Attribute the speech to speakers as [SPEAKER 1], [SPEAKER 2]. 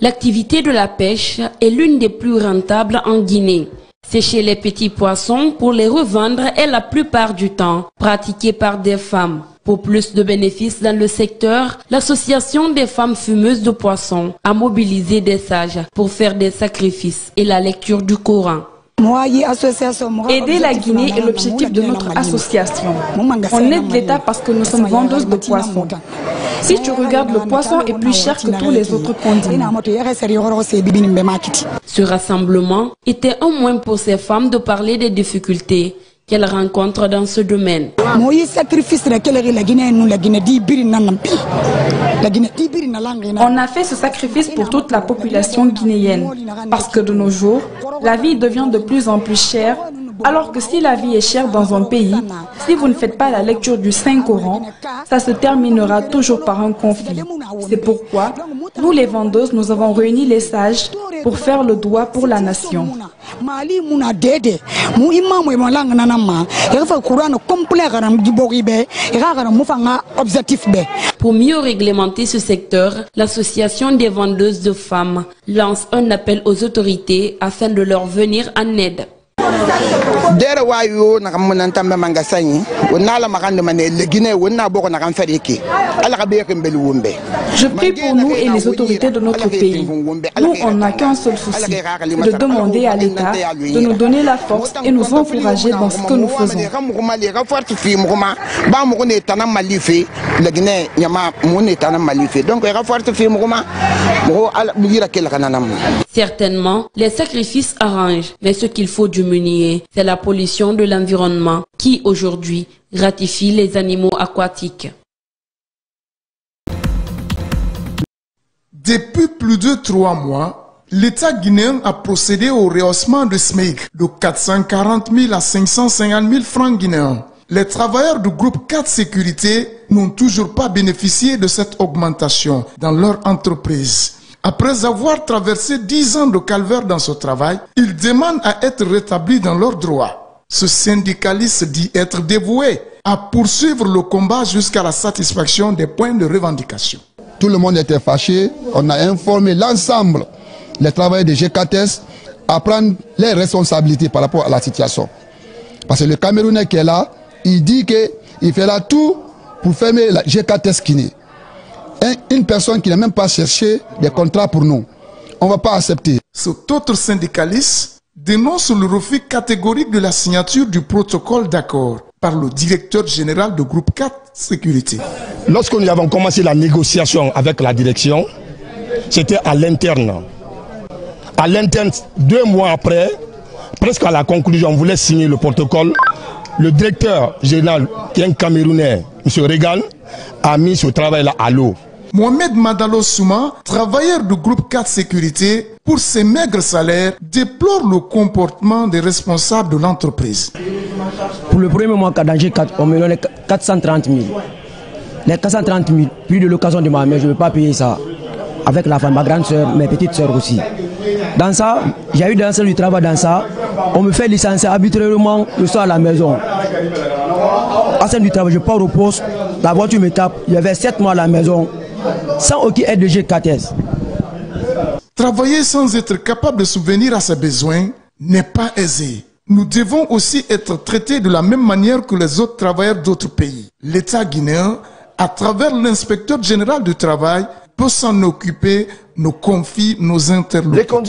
[SPEAKER 1] L'activité de la pêche est l'une des plus rentables en Guinée. Sécher les petits poissons pour les revendre est la plupart du temps pratiquée par des femmes. Pour plus de bénéfices dans le secteur, l'association des femmes fumeuses de poissons a mobilisé des sages pour faire des sacrifices et la lecture du Coran.
[SPEAKER 2] Aider la Guinée est l'objectif de notre association. On aide l'État parce que nous sommes vendeuses de poissons. Si tu regardes, le poisson est plus cher que tous les autres condiments.
[SPEAKER 1] Ce rassemblement était un moyen pour ces femmes de parler des difficultés qu'elles rencontrent dans ce domaine.
[SPEAKER 2] On a fait ce sacrifice pour toute la population guinéenne, parce que de nos jours, la vie devient de plus en plus chère, alors que si la vie est chère dans un pays, si vous ne faites pas la lecture du Saint-Coran, ça se terminera toujours par un conflit. C'est pourquoi, nous les vendeuses, nous avons réuni les sages pour faire le doigt pour la nation.
[SPEAKER 1] Pour mieux réglementer ce secteur, l'association des vendeuses de femmes lance un appel aux autorités afin de leur venir en aide.
[SPEAKER 2] Je prie pour nous et les autorités de notre pays. Nous, on n'a qu'un seul souci, de demander à l'État de nous donner la force et nous encourager dans ce que nous faisons.
[SPEAKER 1] Certainement, les sacrifices arrangent, mais ce qu'il faut diminuer, c'est la pollution de l'environnement qui, aujourd'hui, ratifie les animaux aquatiques.
[SPEAKER 3] Depuis plus de 3 mois, l'État guinéen a procédé au rehaussement de SMIC de 440 000 à 550 000 francs guinéens. Les travailleurs du groupe 4 Sécurité n'ont toujours pas bénéficié de cette augmentation dans leur entreprise. Après avoir traversé 10 ans de calvaire dans ce travail, ils demandent à être rétablis dans leurs droits. Ce syndicaliste dit être dévoué à poursuivre le combat jusqu'à la satisfaction des points de revendication.
[SPEAKER 4] Tout le monde était fâché. On a informé l'ensemble des travailleurs de G4S à prendre les responsabilités par rapport à la situation. Parce que le Camerounais qui est là, il dit qu'il fera tout pour fermer la G4S Guinée. Une personne qui n'a même pas cherché des contrats pour nous. On ne va pas accepter.
[SPEAKER 3] Cet autre syndicaliste dénonce le refus catégorique de la signature du protocole d'accord par le directeur général du groupe 4 Sécurité.
[SPEAKER 5] Lorsque nous avons commencé la négociation avec la direction, c'était à l'interne. À l'interne, 2 mois après, presque à la conclusion, on voulait signer le protocole. Le directeur général, qui est un Camerounais, M. Regan, a mis ce travail-là à l'eau.
[SPEAKER 3] Mohamed Madalo Souma, travailleur du groupe 4 Sécurité, pour ses maigres salaires, déplore le comportement des responsables de l'entreprise.
[SPEAKER 6] Pour le premier mois, dans G4, on me donne 430 000. Les 430 000, plus de l'occasion de ma mère, je ne vais pas payer ça. Avec la femme, ma grande soeur, mes petites soeurs aussi. Dans ça, j'ai eu dans du travail dans ça. On me fait licencier arbitrairement, je sors à la maison. À scène du travail, je pars au poste, la voiture me tape, il y avait 7 mois à la maison, sans aucune aide de G4S.
[SPEAKER 3] Travailler sans être capable de subvenir à ses besoins n'est pas aisé. Nous devons aussi être traités de la même manière que les autres travailleurs d'autres pays. L'État guinéen, à travers l'inspecteur général du travail, peut s'en occuper, nous confie nos interlocuteurs.